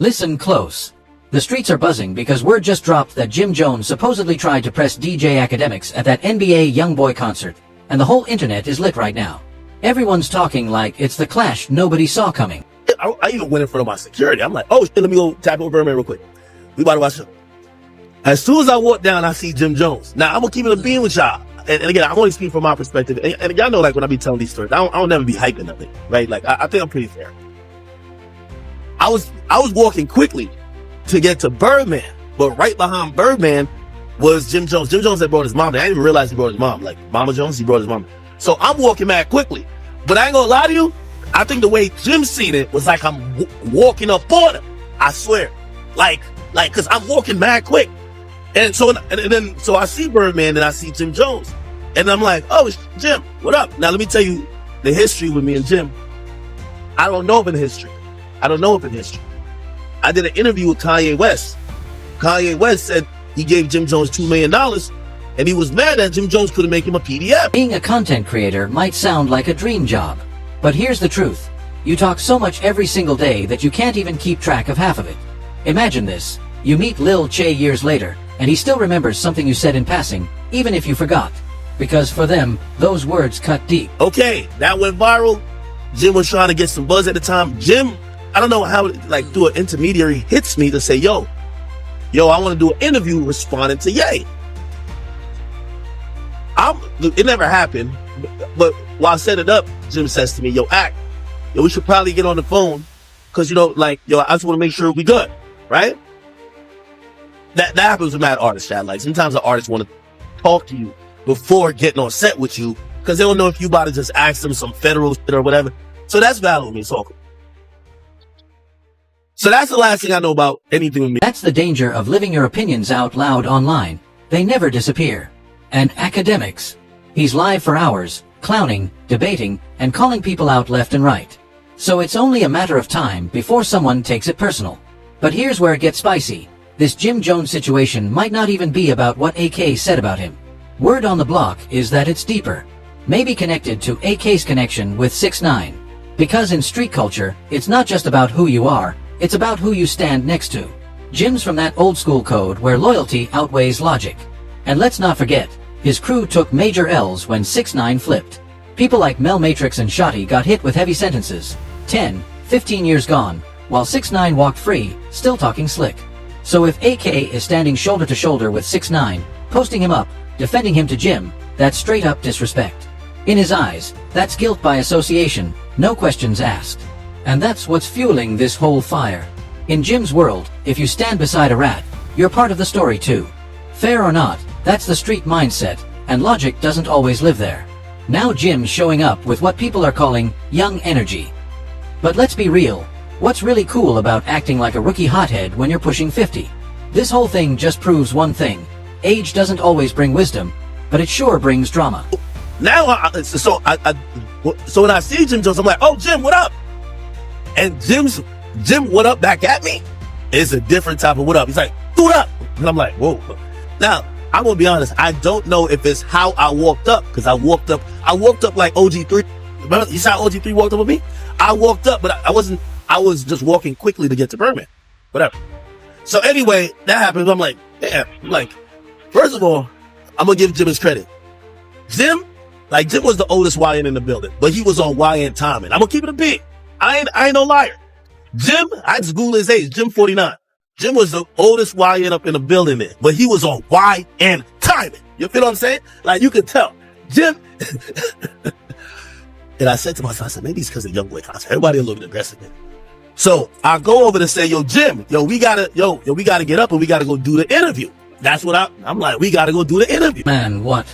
Listen close. The streets are buzzing because word just dropped that Jim Jones supposedly tried to press DJ Akademiks at that NBA YoungBoy concert, and the whole internet is lit right now. Everyone's talking like it's the clash nobody saw coming. I even went in front of my security. I'm like, oh shit, let me go tap over Birdman real quick. We about to watch it. As soon as I walk down, I see Jim Jones. Now, I'm gonna keep it a beam with y'all. And again, I'm only speaking from my perspective. And y'all know, like, when I be telling these stories, I don't never be hyping nothing, right? Like, I think I'm pretty fair. I was walking quickly to get to Birdman, but right behind Birdman was Jim Jones. Jim Jones had brought his mom there. I didn't even realize he brought his mom. Like, Mama Jones, he brought his mom. So I'm walking mad quickly. But I ain't gonna lie to you, I think the way Jim seen it was like I'm walking up on him. I swear. Like, cause I'm walking mad quick. And so I see Birdman and I see Jim Jones. And I'm like, oh, it's Jim, what up? Now let me tell you the history with me and Jim. I don't know of a history. I did an interview with Kanye West. Kanye West said he gave Jim Jones $2 million and he was mad that Jim Jones couldn't make him a PDF. Being a content creator might sound like a dream job, but here's the truth. You talk so much every single day that you can't even keep track of half of it. Imagine this. You meet Lil Che years later, and he still remembers something you said in passing, even if you forgot. Because for them, those words cut deep. Okay, that went viral. Jim was trying to get some buzz at the time. Jim, I don't know how, like, through an intermediary, hits me to say, yo, I want to do an interview responding to Ye. It never happened, but while I set it up, Jim says to me, yo, we should probably get on the phone, because, I just want to make sure we good, right? That happens with mad artists, Chad. Like, sometimes the artists want to talk to you before getting on set with you, because they don't know if you about to just ask them some federal shit or whatever. So that's valid with me, so that's the last thing I know about anything with me. That's the danger of living your opinions out loud online. They never disappear. And Akademiks. He's live for hours, clowning, debating, and calling people out left and right. So it's only a matter of time before someone takes it personal. But here's where it gets spicy. This Jim Jones situation might not even be about what AK said about him. Word on the block is that it's deeper. Maybe connected to AK's connection with 6ix9ine. Because in street culture, it's not just about who you are, it's about who you stand next to. Jim's from that old school code where loyalty outweighs logic. And let's not forget, his crew took major L's when 6ix9ine flipped. People like Mel Matrix and Shotty got hit with heavy sentences, 10, 15 years gone, while 6ix9ine walked free, still talking slick. So if AK is standing shoulder to shoulder with 6ix9ine, posting him up, defending him to Jim, that's straight up disrespect. In his eyes, that's guilt by association, no questions asked. And that's what's fueling this whole fire. In Jim's world, if you stand beside a rat, you're part of the story too. Fair or not, that's the street mindset, and logic doesn't always live there. Now Jim's showing up with what people are calling young energy. But let's be real, what's really cool about acting like a rookie hothead when you're pushing 50? This whole thing just proves one thing. Age doesn't always bring wisdom, but it sure brings drama. Now, so when I see Jim Jones, I'm like, oh, Jim, what up? And Jim, what up back at me? It's a different type of what up. He's like, what up? And I'm like, whoa. Now, I'm gonna be honest, I don't know if it's how I walked up, because I walked up like OG3. Remember, you saw OG3 walked up with me? I walked up, but I was just walking quickly to get to Birdman. Whatever. So anyway, that happens. I'm like, damn. First of all, I'm gonna give Jim his credit. Jim was the oldest YN in the building, but he was on YN timing. I'm gonna keep it a beat. I ain't no liar. Jim, I just Googled his age, Jim 49. Jim was the oldest YN up in the building there, but he was on YN timing. You feel what I'm saying? Like, you could tell. Jim, and I said to myself, maybe it's because of the YoungBoy concert. Everybody a little bit aggressive, man. So I go over to say, yo, Jim, we gotta get up and we gotta go do the interview. That's what I'm like, we gotta go do the interview. Man, what?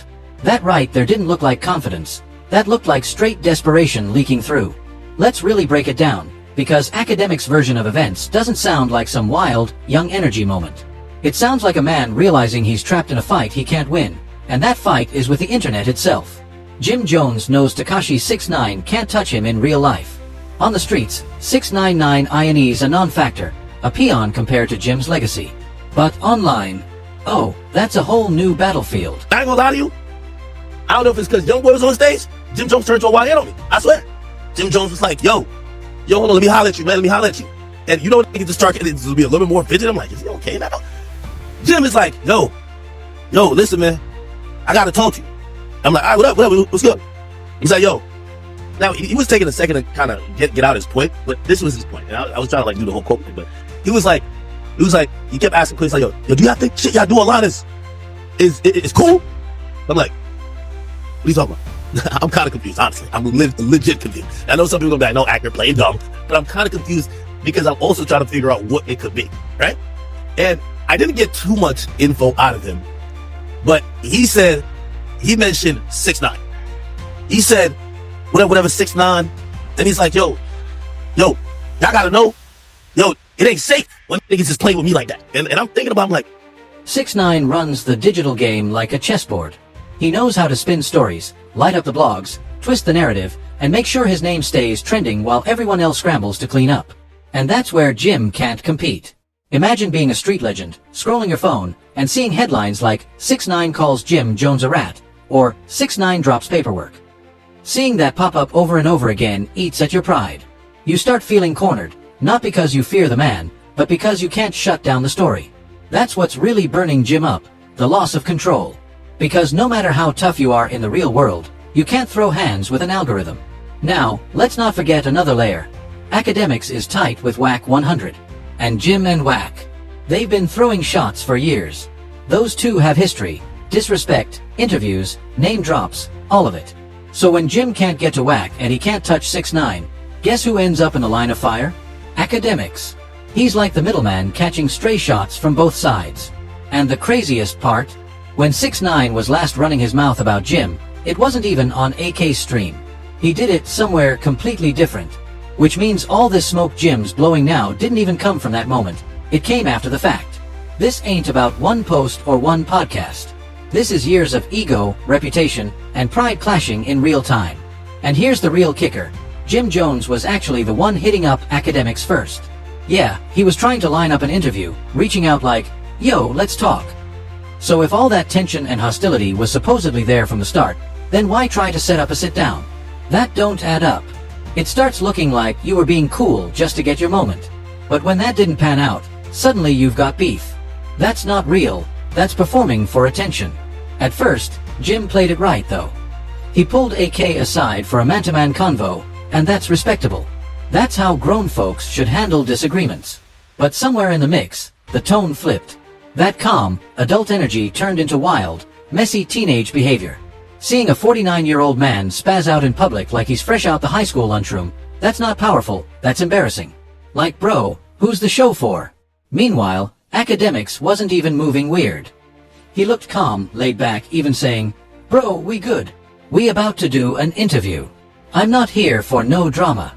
That right there didn't look like confidence. That looked like straight desperation leaking through. Let's really break it down, because Akademiks' version of events doesn't sound like some wild, young energy moment. It sounds like a man realizing he's trapped in a fight he can't win, and that fight is with the internet itself. Jim Jones knows Tekashi 6ix9ine can't touch him in real life. On the streets, 6ix9ine INE's a non-factor, a peon compared to Jim's legacy. But online, oh, that's a whole new battlefield. I ain't gonna lie to you. I don't know if it's because YoungBoy was on stage. Jim Jones turned to a YN on me. I swear. Jim Jones was like, yo, hold on, let me holler at you, man. Let me holler at you. And you know, they just start getting to be a little bit more vigilant. I'm like, is he okay now? Jim is like, yo, listen, man, I gotta talk to you. I'm like, all right, what up, what's good? He's like, yo. Now, he was taking a second to kind of get out his point, but this was his point. And I was trying to like do the whole quote thing, but he was like, he kept asking questions like, yo, do y'all think shit y'all do a lot is cool? I'm like, what are you talking about? I'm kind of confused, honestly. I'm legit confused. I know some people gonna be like, no, actor playing dumb, but I'm kind of confused because I'm also trying to figure out what it could be, right? And I didn't get too much info out of him, but he mentioned 6ix9ine. He said, whatever 6ix9ine. Then he's like, yo, y'all gotta know, it ain't safe when niggas just play with me like that. And I'm thinking about, I'm like, 6ix9ine runs the digital game like a chessboard. He knows how to spin stories, light up the blogs, twist the narrative, and make sure his name stays trending while everyone else scrambles to clean up. And that's where Jim can't compete. Imagine being a street legend, scrolling your phone, and seeing headlines like 6ix9ine calls Jim Jones a rat, or 6ix9ine drops paperwork. Seeing that pop up over and over again eats at your pride. You start feeling cornered, not because you fear the man, but because you can't shut down the story. That's what's really burning Jim up, the loss of control. Because no matter how tough you are in the real world, you can't throw hands with an algorithm. Now, let's not forget another layer. Akademiks is tight with Wack 100. And Jim and Wack, they've been throwing shots for years. Those two have history, disrespect, interviews, name drops, all of it. So when Jim can't get to Wack and he can't touch 6ix9ine, guess who ends up in the line of fire? Akademiks. He's like the middleman catching stray shots from both sides. And the craziest part, when 6ix9ine was last running his mouth about Jim, it wasn't even on AK's stream. He did it somewhere completely different. Which means all this smoke Jim's blowing now didn't even come from that moment. It came after the fact. This ain't about one post or one podcast. This is years of ego, reputation, and pride clashing in real time. And here's the real kicker. Jim Jones was actually the one hitting up Akademiks first. Yeah, he was trying to line up an interview, reaching out like, yo, let's talk. So if all that tension and hostility was supposedly there from the start, then why try to set up a sit down? That don't add up. It starts looking like you were being cool just to get your moment. But when that didn't pan out, suddenly you've got beef. That's not real, that's performing for attention. At first, Jim played it right though. He pulled AK aside for a man-to-man convo, and that's respectable. That's how grown folks should handle disagreements. But somewhere in the mix, the tone flipped. That calm, adult energy turned into wild, messy teenage behavior. Seeing a 49-year-old man spaz out in public like he's fresh out the high school lunchroom, that's not powerful, that's embarrassing. Like, bro, who's the show for? Meanwhile, Akademiks wasn't even moving weird. He looked calm, laid back, even saying, bro, we good. We about to do an interview. I'm not here for no drama.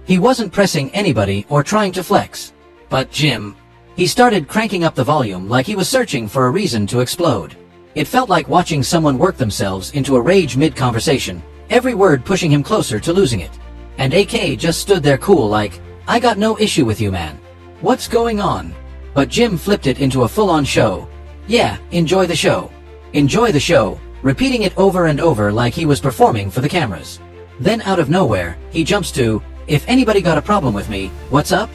He wasn't pressing anybody or trying to flex. But Jim, he started cranking up the volume like he was searching for a reason to explode. It felt like watching someone work themselves into a rage mid-conversation, every word pushing him closer to losing it. And AK just stood there cool like, I got no issue with you, man. What's going on? But Jim flipped it into a full-on show. Yeah, enjoy the show. Enjoy the show, repeating it over and over like he was performing for the cameras. Then out of nowhere, he jumps to, if anybody got a problem with me, what's up?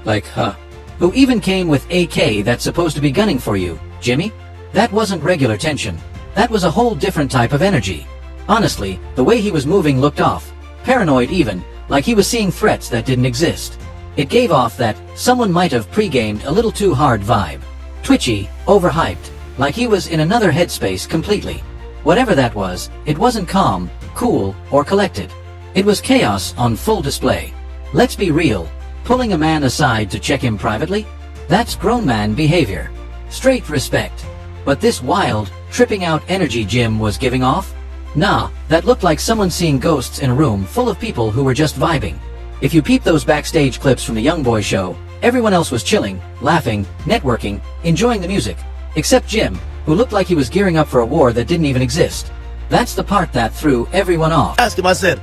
Like, huh? Who even came with AK that's supposed to be gunning for you, Jimmy? That wasn't regular tension. That was a whole different type of energy. Honestly, the way he was moving looked off. Paranoid even, like he was seeing threats that didn't exist. It gave off that someone might have pre-gamed a little too hard vibe. Twitchy, overhyped, like he was in another headspace completely. Whatever that was, it wasn't calm, cool, or collected. It was chaos on full display. Let's be real, pulling a man aside to check him privately? That's grown man behavior. Straight respect. But this wild, tripping out energy Jim was giving off? Nah, that looked like someone seeing ghosts in a room full of people who were just vibing. If you peep those backstage clips from the Young Boy show, everyone else was chilling, laughing, networking, enjoying the music. Except Jim, who looked like he was gearing up for a war that didn't even exist. That's the part that threw everyone off. Ask him, I said,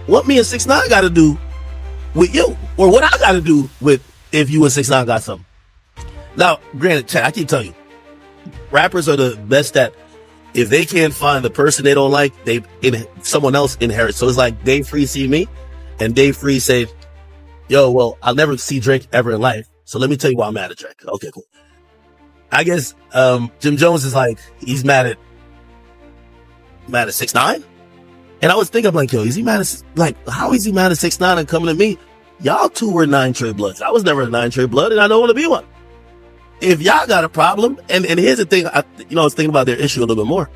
what me and 6ix9ine got to do with you? Or what I got to do with if you and 6ix9ine got something? Now, granted, Chad, I keep telling you, rappers are the best at, if they can't find the person they don't like, someone else inherits. So it's like Dave Free see me, and Dave Free say, yo, well, I'll never see Drake ever in life. So let me tell you why I'm mad at Drake. Okay, cool. I guess, Jim Jones is like, he's mad at 6ix9ine. And I was thinking, I'm like, yo, is he mad at, like, how is he mad at 6ix9ine and coming to me? Y'all two were 9 Trey Bloods. I was never a 9 Trey Blood, and I don't want to be one. If y'all got a problem, and here's the thing, I was thinking about their issue a little bit more.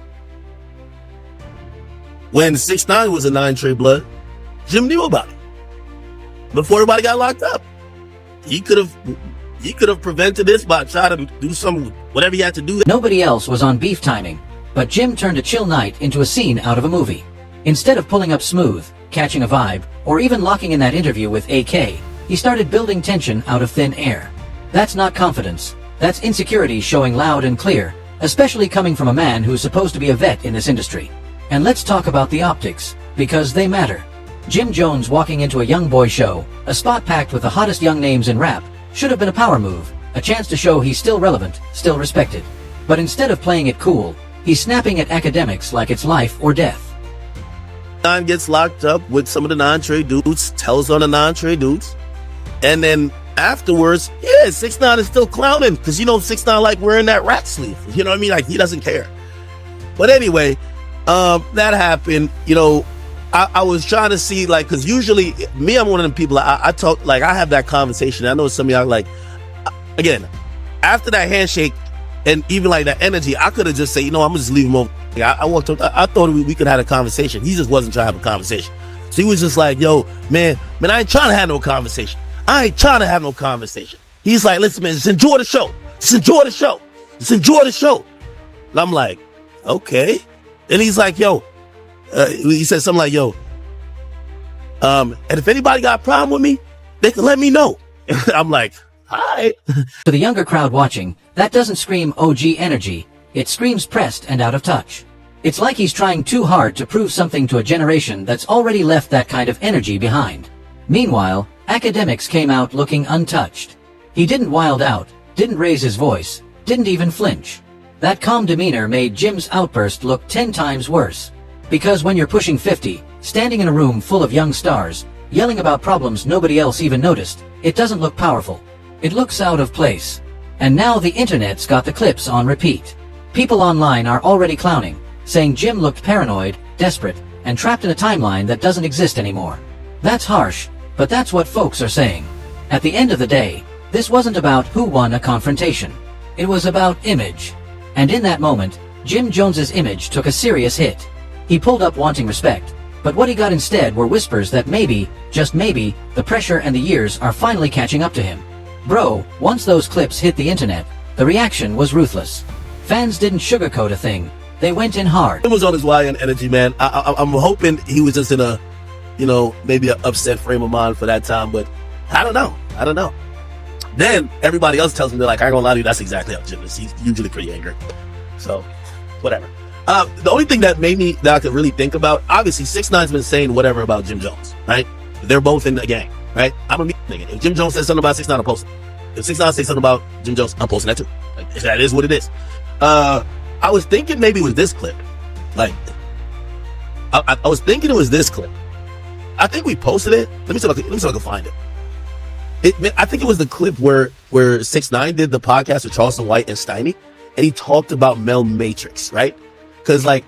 When 6ix9ine was a 9 Trey Blood, Jim knew about it. Before everybody got locked up. He could have prevented this by trying to do some, whatever he had to do. Nobody else was on beef timing, but Jim turned a chill night into a scene out of a movie. Instead of pulling up smooth, catching a vibe, or even locking in that interview with AK, he started building tension out of thin air. That's not confidence. That's insecurity showing loud and clear, especially coming from a man who's supposed to be a vet in this industry. And let's talk about the optics, because they matter. Jim Jones walking into a young boy show, a spot packed with the hottest young names in rap, should have been a power move, a chance to show he's still relevant, still respected. But instead of playing it cool, he's snapping at Akademiks like it's life or death. 9 gets locked up with some of the 9 Trey dudes, tells on the 9 Trey dudes, and then afterwards, 6ix9ine is still clowning, because 6ix9ine like wearing that rat sleeve. You know what I mean? Like, he doesn't care. But anyway, that happened. I was trying to see, like, because usually me, I'm one of them people, I talk, like, I have that conversation. I know some of y'all, like, again, after that handshake and even like that energy, I could have just said, I'm gonna just leave him over. I walked up, I thought we could have had a conversation. He just wasn't trying to have a conversation. So he was just like, yo, man, I ain't trying to have no conversation. I ain't trying to have no conversation. He's like, listen, man, just enjoy the show. Just enjoy the show. Just enjoy the show. And I'm like, okay. And he's like, yo, he said something like, yo, and if anybody got a problem with me, they can let me know. I'm like, all right. For the younger crowd watching, that doesn't scream OG energy. It screams pressed and out of touch. It's like he's trying too hard to prove something to a generation that's already left that kind of energy behind. Meanwhile, Akademiks came out looking untouched. He didn't wild out, didn't raise his voice, didn't even flinch. That calm demeanor made Jim's outburst look 10 times worse. Because when you're pushing 50, standing in a room full of young stars, yelling about problems nobody else even noticed, it doesn't look powerful. It looks out of place. And now the internet's got the clips on repeat. People online are already clowning, saying Jim looked paranoid, desperate, and trapped in a timeline that doesn't exist anymore. That's harsh, but that's what folks are saying. At the end of the day, this wasn't about who won a confrontation. It was about image. And in that moment, Jim Jones's image took a serious hit. He pulled up wanting respect, but what he got instead were whispers that maybe, just maybe, the pressure and the years are finally catching up to him. Bro, once those clips hit the internet, the reaction was ruthless. Fans didn't sugarcoat a thing. They went in hard. It was on his YN energy, man. I'm hoping he was just in a, maybe an upset frame of mind for that time, but I don't know. Then everybody else tells me, they're like, I ain't gonna lie to you, that's exactly how Jim is. He's usually pretty angry. So, whatever. The only thing that I could really think about, obviously 6ix9ine's been saying whatever about Jim Jones, right? They're both in the gang, right? I'm a nigga. If Jim Jones says something about 6ix9ine, I'm posting. If 6ix9ine says something about Jim Jones, I'm posting that too. Like, that is what it is. I was thinking maybe it was this clip. Like, I was thinking it was this clip. I think we posted it. Let me see if I can find it. I think it was the clip where 6ix9ine did the podcast with Charleston White and Steiny, and he talked about Mel Matrix, right? Because, like,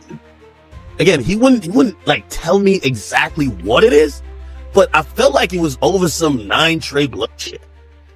again, he wouldn't like tell me exactly what it is, but I felt like it was over some 9 Trey Blood shit.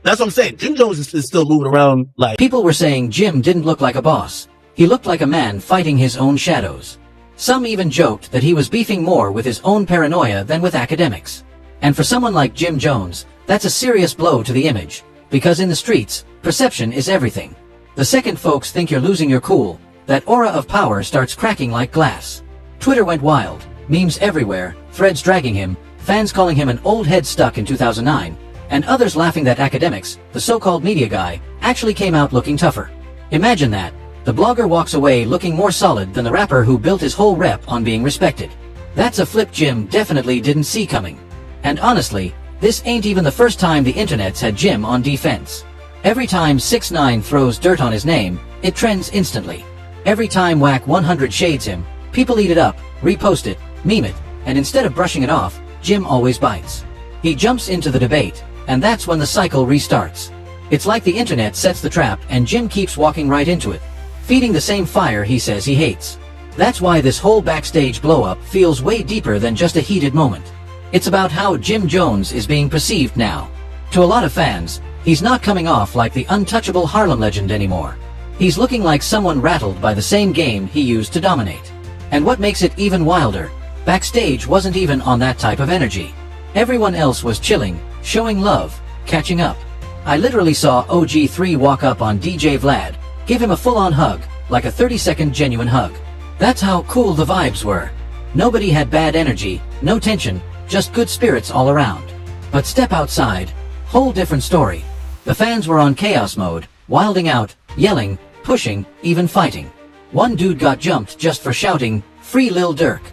That's what I'm saying. Jim Jones is still moving around like... People were saying Jim didn't look like a boss. He looked like a man fighting his own shadows. Some even joked that he was beefing more with his own paranoia than with Akademiks. And for someone like Jim Jones, that's a serious blow to the image. Because in the streets, perception is everything. The second folks think you're losing your cool, that aura of power starts cracking like glass. Twitter went wild, memes everywhere, threads dragging him, fans calling him an old head stuck in 2009, and others laughing that Akademiks, the so-called media guy, actually came out looking tougher. Imagine that. The blogger walks away looking more solid than the rapper who built his whole rep on being respected. That's a flip Jim definitely didn't see coming. And honestly, this ain't even the first time the internet's had Jim on defense. Every time 6ix9ine throws dirt on his name, it trends instantly. Every time Whack 100 shades him, people eat it up, repost it, meme it, and instead of brushing it off, Jim always bites. He jumps into the debate, And that's when the cycle restarts. It's like the internet sets the trap and Jim keeps walking right into it, feeding the same fire he says he hates. That's why this whole Backstage blow-up feels way deeper than just a heated moment. It's about how Jim Jones is being perceived now. To a lot of fans, he's not coming off like the untouchable Harlem legend anymore. He's looking like someone rattled by the same game he used to dominate. And what makes it even wilder, Backstage wasn't even on that type of energy. Everyone else was chilling, showing love, catching up. I literally saw OG3 walk up on DJ Vlad, give him a full-on hug, like a 30-second genuine hug. That's how cool the vibes were. Nobody had bad energy, no tension, just good spirits all around. But step outside, whole different story. The fans were on chaos mode, wilding out, yelling, pushing, even fighting. One dude got jumped just for shouting, "Free Lil Durk."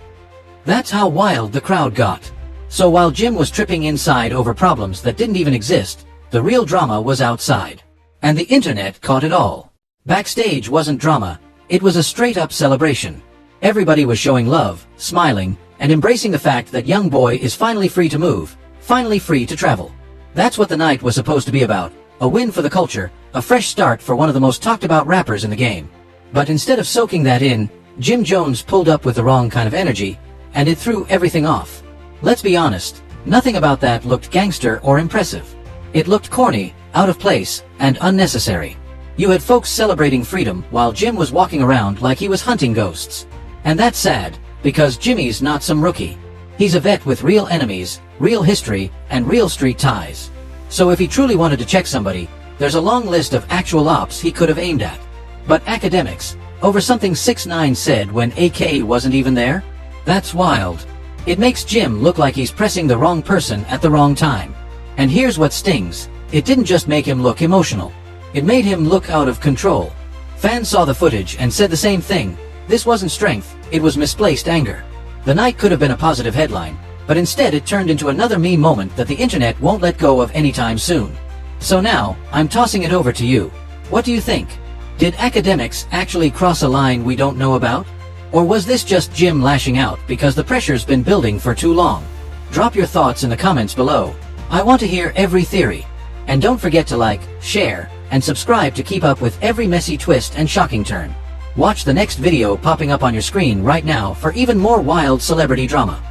That's how wild the crowd got. So while Jim was tripping inside over problems that didn't even exist, the real drama was outside. And the internet caught it all. Backstage wasn't drama, it was a straight-up celebration. Everybody was showing love, smiling, and embracing the fact that young boy is finally free to move, finally free to travel. That's what the night was supposed to be about, a win for the culture, a fresh start for one of the most talked about rappers in the game. But instead of soaking that in, Jim Jones pulled up with the wrong kind of energy, and it threw everything off. Let's be honest, nothing about that looked gangster or impressive. It looked corny, out of place, and unnecessary. You had folks celebrating freedom while Jim was walking around like he was hunting ghosts. And that's sad, because Jimmy's not some rookie. He's a vet with real enemies, real history, and real street ties. So if he truly wanted to check somebody, there's a long list of actual ops he could have aimed at. But Akademiks, over something 6ix9ine said when AK wasn't even there? That's wild. It makes Jim look like he's pressing the wrong person at the wrong time. And here's what stings. It didn't just make him look emotional. It made him look out of control. Fans saw the footage and said the same thing. This wasn't strength, it was misplaced anger. The night could have been a positive headline, but instead it turned into another meme moment that the internet won't let go of anytime soon. So now, I'm tossing it over to you. What do you think? Did Akademiks actually cross a line we don't know about? Or was this just Jim lashing out because the pressure's been building for too long? Drop your thoughts in the comments below. I want to hear every theory. And don't forget to like, share, and subscribe to keep up with every messy twist and shocking turn. Watch the next video popping up on your screen right now for even more wild celebrity drama.